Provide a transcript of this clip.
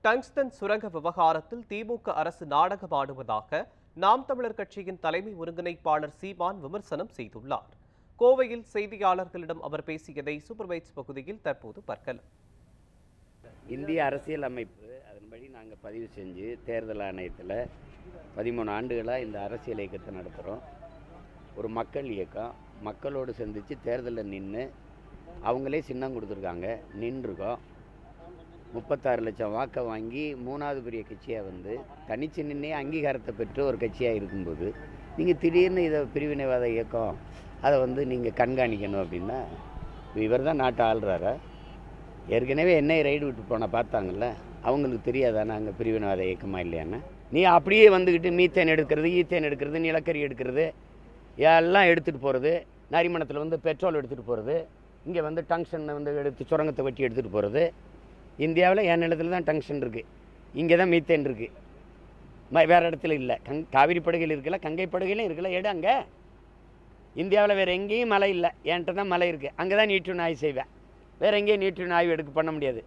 Tungsten சுரங்க விவகாரத்தில் திமுக அரசு நாடகமாடுவதாக நாம் தமிழர் கட்சியின் தலைமை ஒருங்கிணைப்பாளர் சீமான் விமர்சனம் செய்துள்ளார். கோவையில் செய்தியாளர்களிடம் அவர் பேசியதை சூப்பர்வைட்ஸ் பகுதியில் தற்போது பார்க்கலாம். இந்திய அரசியல் அமைப்பு அதன்படி நாங்கள் பதிவு செஞ்சு தேர்தல் ஆணையத்தில் 13 ஆண்டுகளாக இந்த அரசியல் இயக்கத்தை நடத்துகிறோம். ஒரு மக்கள் இயக்கம், மக்களோடு சந்தித்து தேர்தலில் நின்று அவங்களே சின்னம் கொடுத்துருக்காங்க, நின்றுருக்கோம். 36 லட்சம் வாக்கை வாங்கி 3வது பெரிய கட்சியாக வந்து தனிச்சு நின்னே அங்கீகாரத்தை பெற்று ஒரு கட்சியாக இருக்கும்போது நீங்கள் திடீர்னு இதை பிரிவினைவாத இயக்கம் அதை வந்து நீங்கள் கண்காணிக்கணும் அப்படின்னா இவர் தான் நாட்டை ஆள்றாரா? ஏற்கனவே என்னை ரைடு விட்டு போனால் பார்த்தாங்கல்ல, அவங்களுக்கு தெரியாதா நாங்கள் பிரிவினைவாத இயக்கமாக இல்லையான்னு? நீ அப்படியே வந்துக்கிட்டு மீத்தேன் எடுக்கிறது, ஈத்தேன் எடுக்கிறது, நிலக்கரி எடுக்கிறது, எல்லாம் எடுத்துகிட்டு போகிறது, நரிமணத்தில் வந்து பெட்ரோல் எடுத்துகிட்டு போகிறது, இங்கே வந்து டங்ஷன் வந்து எடுத்து சுரங்கத்தை வெட்டி எடுத்துகிட்டு போகிறது. இந்தியாவில் என் நிலத்தில் தான் டங்ஷன் இருக்குது, இங்கே தான் மீத்தேன் இருக்குது, வேறு இடத்துல இல்லை. காவிரி படுகையில் இருக்குல்ல, கங்கை படுகையிலும் இருக்குல்ல, எடு அங்கே. இந்தியாவில் வேறு எங்கேயும் மலை இல்லை, என்கிட்ட தான் மலை இருக்குது, அங்கே தான் நீட்டு ஆய்வு செய்வேன். வேறு எங்கேயும் நீட்டு ஆய்வு பண்ண முடியாது.